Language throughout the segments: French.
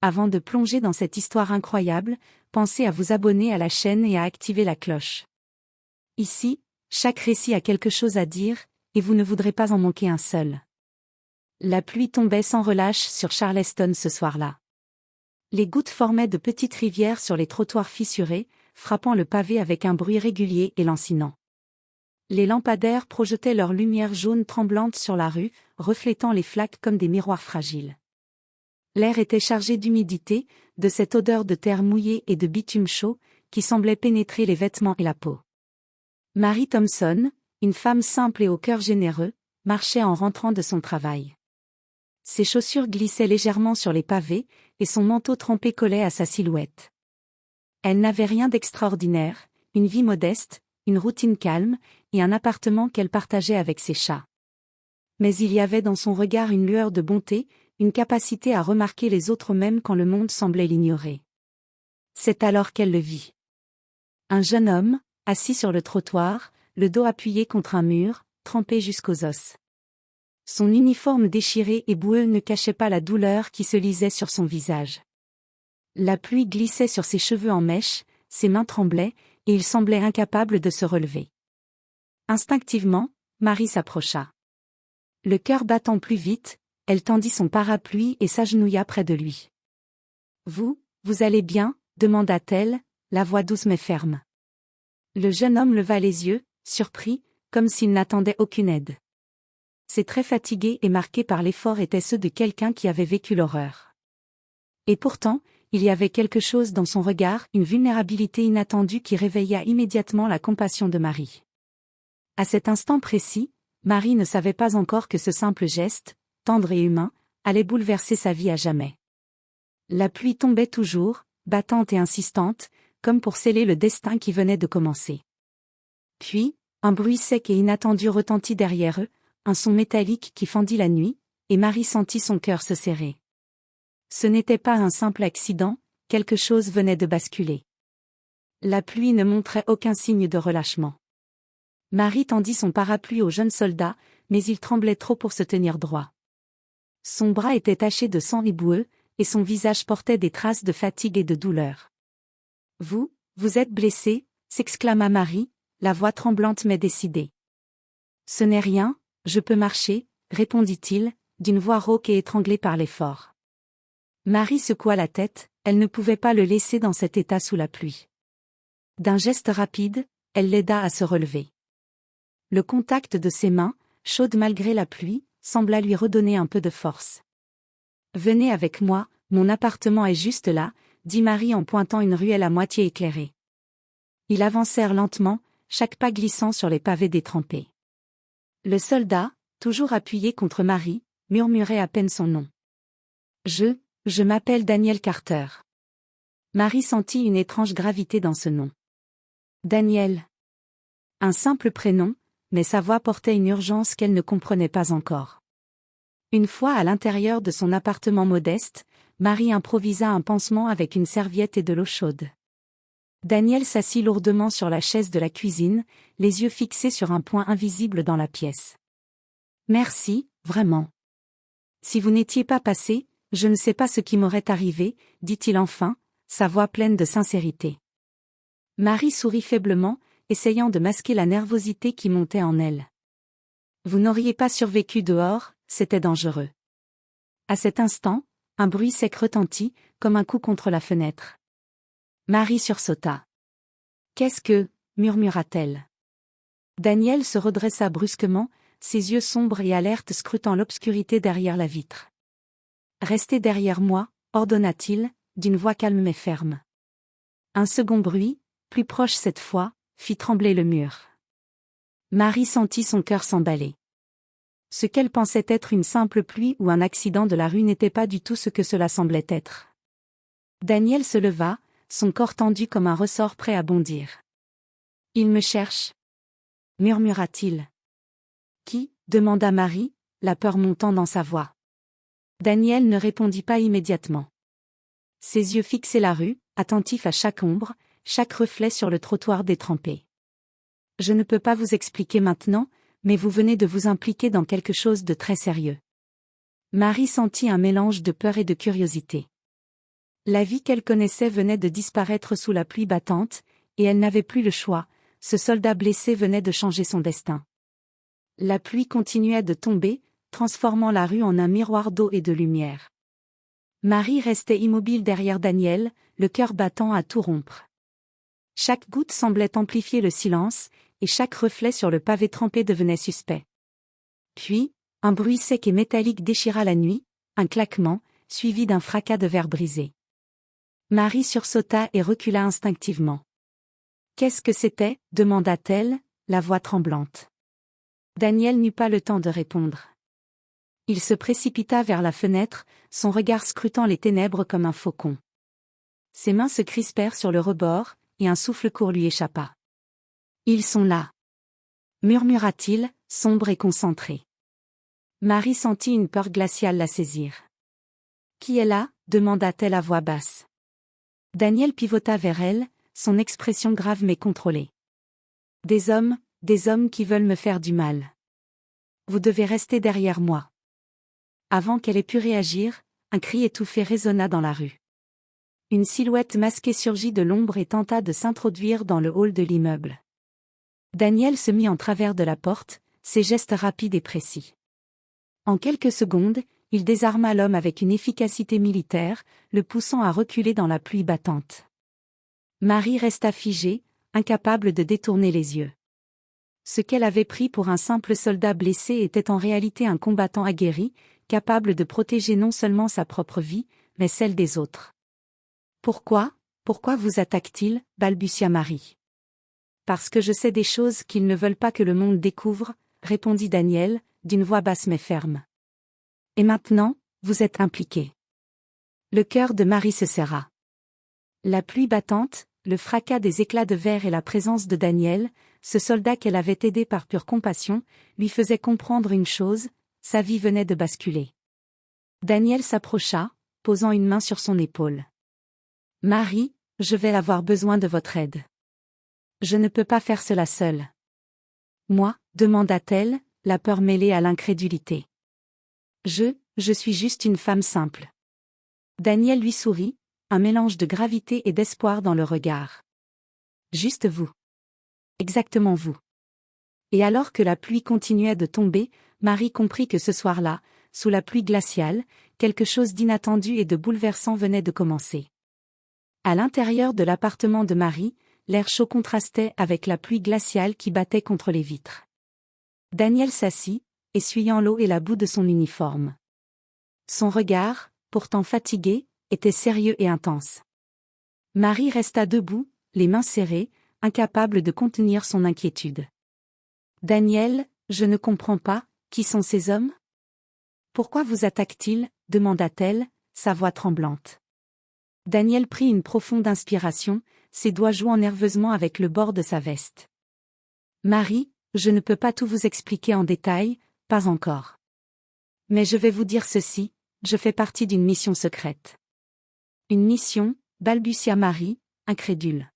Avant de plonger dans cette histoire incroyable, pensez à vous abonner à la chaîne et à activer la cloche. Ici, chaque récit a quelque chose à dire, et vous ne voudrez pas en manquer un seul. La pluie tombait sans relâche sur Charleston ce soir-là. Les gouttes formaient de petites rivières sur les trottoirs fissurés, frappant le pavé avec un bruit régulier et lancinant. Les lampadaires projetaient leur lumière jaune tremblante sur la rue, reflétant les flaques comme des miroirs fragiles. L'air était chargé d'humidité, de cette odeur de terre mouillée et de bitume chaud, qui semblait pénétrer les vêtements et la peau. Mary Thompson, une femme simple et au cœur généreux, marchait en rentrant de son travail. Ses chaussures glissaient légèrement sur les pavés, et son manteau trempé collait à sa silhouette. Elle n'avait rien d'extraordinaire, une vie modeste, une routine calme, et un appartement qu'elle partageait avec ses chats. Mais il y avait dans son regard une lueur de bonté, une capacité à remarquer les autres même quand le monde semblait l'ignorer. C'est alors qu'elle le vit. Un jeune homme, assis sur le trottoir, le dos appuyé contre un mur, trempé jusqu'aux os. Son uniforme déchiré et boueux ne cachait pas la douleur qui se lisait sur son visage. La pluie glissait sur ses cheveux en mèches, ses mains tremblaient, et il semblait incapable de se relever. Instinctivement, Mary s'approcha. Le cœur battant plus vite, elle tendit son parapluie et s'agenouilla près de lui. « Vous allez bien ?» demanda-t-elle, la voix douce mais ferme. Le jeune homme leva les yeux, surpris, comme s'il n'attendait aucune aide. Ses traits fatigués et marqués par l'effort étaient ceux de quelqu'un qui avait vécu l'horreur. Et pourtant, il y avait quelque chose dans son regard, une vulnérabilité inattendue qui réveilla immédiatement la compassion de Mary. À cet instant précis, Mary ne savait pas encore que ce simple geste, tendre et humain, allait bouleverser sa vie à jamais. La pluie tombait toujours, battante et insistante, comme pour sceller le destin qui venait de commencer. Puis, un bruit sec et inattendu retentit derrière eux, un son métallique qui fendit la nuit, et Mary sentit son cœur se serrer. Ce n'était pas un simple accident, quelque chose venait de basculer. La pluie ne montrait aucun signe de relâchement. Mary tendit son parapluie au jeune soldat, mais il tremblait trop pour se tenir droit. Son bras était taché de sang et boueux, et son visage portait des traces de fatigue et de douleur. « Vous êtes blessé ?» s'exclama Mary, la voix tremblante mais décidée. « Ce n'est rien, je peux marcher » répondit-il, d'une voix rauque et étranglée par l'effort. Mary secoua la tête, elle ne pouvait pas le laisser dans cet état sous la pluie. D'un geste rapide, elle l'aida à se relever. Le contact de ses mains, chaudes malgré la pluie, sembla lui redonner un peu de force. « Venez avec moi, mon appartement est juste là », dit Mary en pointant une ruelle à moitié éclairée. Ils avancèrent lentement, chaque pas glissant sur les pavés détrempés. Le soldat, toujours appuyé contre Mary, murmurait à peine son nom. « Je m'appelle Daniel Carter. » Mary sentit une étrange gravité dans ce nom. Daniel. Un simple prénom, mais sa voix portait une urgence qu'elle ne comprenait pas encore. Une fois à l'intérieur de son appartement modeste, Mary improvisa un pansement avec une serviette et de l'eau chaude. Daniel s'assit lourdement sur la chaise de la cuisine, les yeux fixés sur un point invisible dans la pièce. « Merci, vraiment. Si vous n'étiez pas passé, je ne sais pas ce qui m'aurait arrivé, » dit-il enfin, sa voix pleine de sincérité. Mary sourit faiblement, essayant de masquer la nervosité qui montait en elle. « Vous n'auriez pas survécu dehors, c'était dangereux. » À cet instant, un bruit sec retentit, comme un coup contre la fenêtre. Mary sursauta. « Qu'est-ce que ?» murmura-t-elle. Daniel se redressa brusquement, ses yeux sombres et alertes scrutant l'obscurité derrière la vitre. « Restez derrière moi » ordonna-t-il, d'une voix calme mais ferme. Un second bruit, plus proche cette fois, fit trembler le mur. Mary sentit son cœur s'emballer. Ce qu'elle pensait être une simple pluie ou un accident de la rue n'était pas du tout ce que cela semblait être. Daniel se leva, son corps tendu comme un ressort prêt à bondir. « Il me cherche » murmura-t-il. « Qui ?» demanda Mary, la peur montant dans sa voix. Daniel ne répondit pas immédiatement. Ses yeux fixaient la rue, attentifs à chaque ombre, chaque reflet sur le trottoir détrempé. « Je ne peux pas vous expliquer maintenant, mais vous venez de vous impliquer dans quelque chose de très sérieux. » Mary sentit un mélange de peur et de curiosité. La vie qu'elle connaissait venait de disparaître sous la pluie battante, et elle n'avait plus le choix, ce soldat blessé venait de changer son destin. La pluie continuait de tomber, transformant la rue en un miroir d'eau et de lumière. Marie restait immobile derrière Daniel, le cœur battant à tout rompre. Chaque goutte semblait amplifier le silence, et chaque reflet sur le pavé trempé devenait suspect. Puis, un bruit sec et métallique déchira la nuit, un claquement, suivi d'un fracas de verre brisé. Marie sursauta et recula instinctivement. « Qu'est-ce que c'était » demanda-t-elle, la voix tremblante. Daniel n'eut pas le temps de répondre. Il se précipita vers la fenêtre, son regard scrutant les ténèbres comme un faucon. Ses mains se crispèrent sur le rebord, et un souffle court lui échappa. « Ils sont là !» murmura-t-il, sombre et concentré. Marie sentit une peur glaciale la saisir. « Qui est là » demanda-t-elle à voix basse. Daniel pivota vers elle, son expression grave mais contrôlée. « Des hommes qui veulent me faire du mal. Vous devez rester derrière moi. » Avant qu'elle ait pu réagir, un cri étouffé résonna dans la rue. Une silhouette masquée surgit de l'ombre et tenta de s'introduire dans le hall de l'immeuble. Daniel se mit en travers de la porte, ses gestes rapides et précis. En quelques secondes, il désarma l'homme avec une efficacité militaire, le poussant à reculer dans la pluie battante. Marie resta figée, incapable de détourner les yeux. Ce qu'elle avait pris pour un simple soldat blessé était en réalité un combattant aguerri, capable de protéger non seulement sa propre vie, mais celle des autres. « Pourquoi vous attaquent-ils » balbutia Marie. « Parce que je sais des choses qu'ils ne veulent pas que le monde découvre » répondit Daniel, d'une voix basse mais ferme. « Et maintenant, vous êtes impliqué. » Le cœur de Marie se serra. La pluie battante, le fracas des éclats de verre et la présence de Daniel, ce soldat qu'elle avait aidé par pure compassion, lui faisaient comprendre une chose, sa vie venait de basculer. Daniel s'approcha, posant une main sur son épaule. « Marie, je vais avoir besoin de votre aide. Je ne peux pas faire cela seule. »« Moi » demanda-t-elle, la peur mêlée à l'incrédulité. « Je suis juste une femme simple. » Daniel lui sourit, un mélange de gravité et d'espoir dans le regard. « Juste vous. » Exactement vous. Et alors que la pluie continuait de tomber, Marie comprit que ce soir-là, sous la pluie glaciale, quelque chose d'inattendu et de bouleversant venait de commencer. À l'intérieur de l'appartement de Marie, l'air chaud contrastait avec la pluie glaciale qui battait contre les vitres. Daniel s'assit, essuyant l'eau et la boue de son uniforme. Son regard, pourtant fatigué, était sérieux et intense. Marie resta debout, les mains serrées, incapable de contenir son inquiétude. « Daniel, je ne comprends pas, qui sont ces hommes ? Pourquoi vous attaquent-ils » demanda-t-elle, sa voix tremblante. Daniel prit une profonde inspiration, ses doigts jouant nerveusement avec le bord de sa veste. « Marie, je ne peux pas tout vous expliquer en détail, pas encore. Mais je vais vous dire ceci, je fais partie d'une mission secrète. » « Une mission » balbutia Marie, incrédule.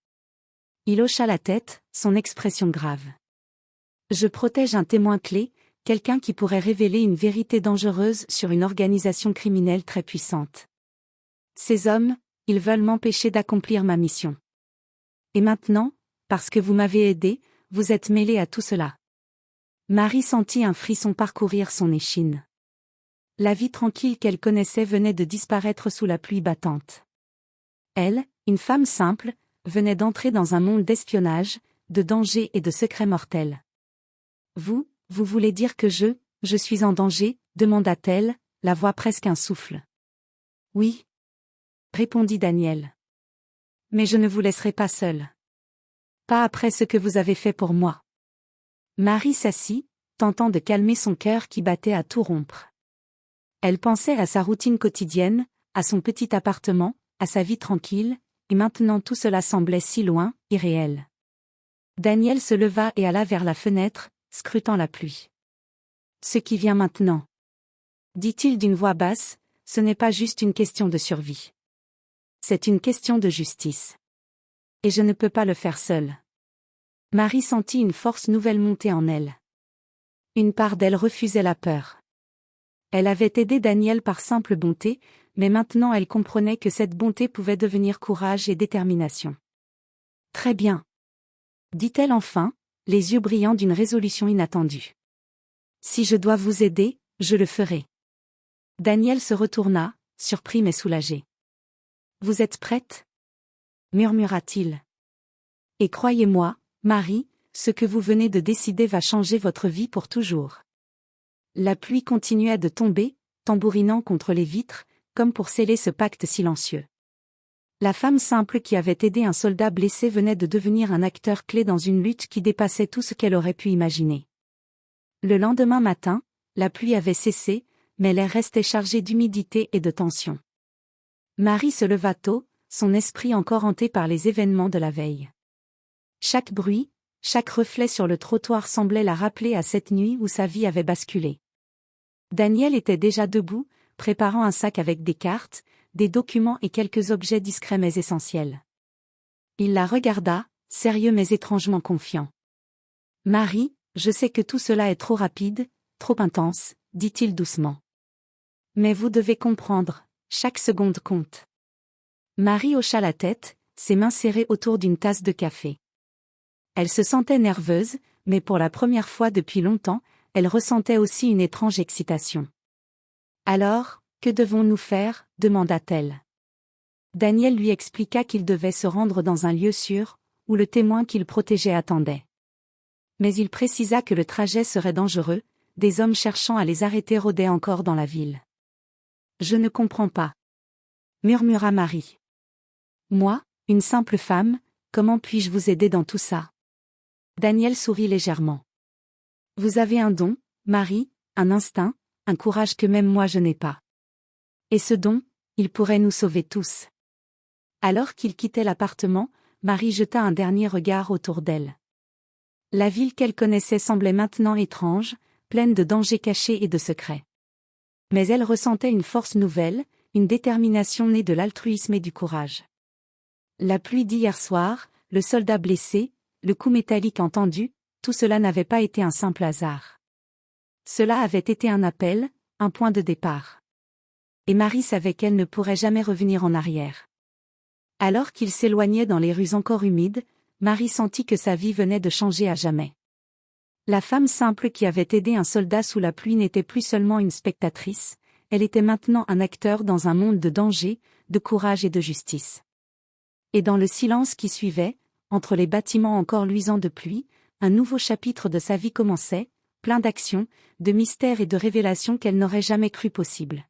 Il hocha la tête, son expression grave. « Je protège un témoin clé, quelqu'un qui pourrait révéler une vérité dangereuse sur une organisation criminelle très puissante. Ces hommes, ils veulent m'empêcher d'accomplir ma mission. Et maintenant, parce que vous m'avez aidé, vous êtes mêlé à tout cela. » Marie sentit un frisson parcourir son échine. La vie tranquille qu'elle connaissait venait de disparaître sous la pluie battante. Elle, une femme simple, venait d'entrer dans un monde d'espionnage, de danger et de secrets mortels. « Vous voulez dire que je suis en danger » demanda-t-elle, la voix presque un souffle. « Oui. » répondit Daniel. « Mais je ne vous laisserai pas seule. Pas après ce que vous avez fait pour moi. » Marie s'assit, tentant de calmer son cœur qui battait à tout rompre. Elle pensait à sa routine quotidienne, à son petit appartement, à sa vie tranquille, et maintenant tout cela semblait si loin, irréel. Daniel se leva et alla vers la fenêtre, scrutant la pluie. « Ce qui vient maintenant, » dit-il d'une voix basse, ce n'est pas juste une question de survie. C'est une question de justice. Et je ne peux pas le faire seule. Marie sentit une force nouvelle monter en elle. Une part d'elle refusait la peur. Elle avait aidé Daniel par simple bonté, mais maintenant elle comprenait que cette bonté pouvait devenir courage et détermination. Très bien, dit-elle enfin, les yeux brillants d'une résolution inattendue. Si je dois vous aider, je le ferai. Daniel se retourna, surpris mais soulagé. Vous êtes prête? Murmura-t-il. Et croyez-moi, Marie, ce que vous venez de décider va changer votre vie pour toujours. La pluie continuait de tomber, tambourinant contre les vitres, comme pour sceller ce pacte silencieux. La femme simple qui avait aidé un soldat blessé venait de devenir un acteur clé dans une lutte qui dépassait tout ce qu'elle aurait pu imaginer. Le lendemain matin, la pluie avait cessé, mais l'air restait chargé d'humidité et de tension. Marie se leva tôt, son esprit encore hanté par les événements de la veille. Chaque bruit, chaque reflet sur le trottoir semblait la rappeler à cette nuit où sa vie avait basculé. Daniel était déjà debout, préparant un sac avec des cartes, des documents et quelques objets discrets mais essentiels. Il la regarda, sérieux mais étrangement confiant. « Marie, je sais que tout cela est trop rapide, trop intense, dit-il doucement. Mais vous devez comprendre, chaque seconde compte. » Marie hocha la tête, ses mains serrées autour d'une tasse de café. Elle se sentait nerveuse, mais pour la première fois depuis longtemps, elle ressentait aussi une étrange excitation. « Alors, que devons-nous faire ?» demanda-t-elle. Daniel lui expliqua qu'il devait se rendre dans un lieu sûr, où le témoin qu'il protégeait attendait. Mais il précisa que le trajet serait dangereux, des hommes cherchant à les arrêter rôdaient encore dans la ville. « Je ne comprends pas. » murmura Marie. « Moi, une simple femme, comment puis-je vous aider dans tout ça ?» Daniel sourit légèrement. « Vous avez un don, Marie, un instinct, un courage que même moi je n'ai pas. Et ce don, il pourrait nous sauver tous. » Alors qu'il quittait l'appartement, Marie jeta un dernier regard autour d'elle. La ville qu'elle connaissait semblait maintenant étrange, pleine de dangers cachés et de secrets. Mais elle ressentait une force nouvelle, une détermination née de l'altruisme et du courage. La pluie d'hier soir, le soldat blessé, le coup métallique entendu, tout cela n'avait pas été un simple hasard. Cela avait été un appel, un point de départ. Et Marie savait qu'elle ne pourrait jamais revenir en arrière. Alors qu'il s'éloignait dans les rues encore humides, Marie sentit que sa vie venait de changer à jamais. La femme simple qui avait aidé un soldat sous la pluie n'était plus seulement une spectatrice, elle était maintenant un acteur dans un monde de danger, de courage et de justice. Et dans le silence qui suivait, entre les bâtiments encore luisants de pluie, un nouveau chapitre de sa vie commençait, plein d'action, de mystères et de révélations qu'elle n'aurait jamais cru possible.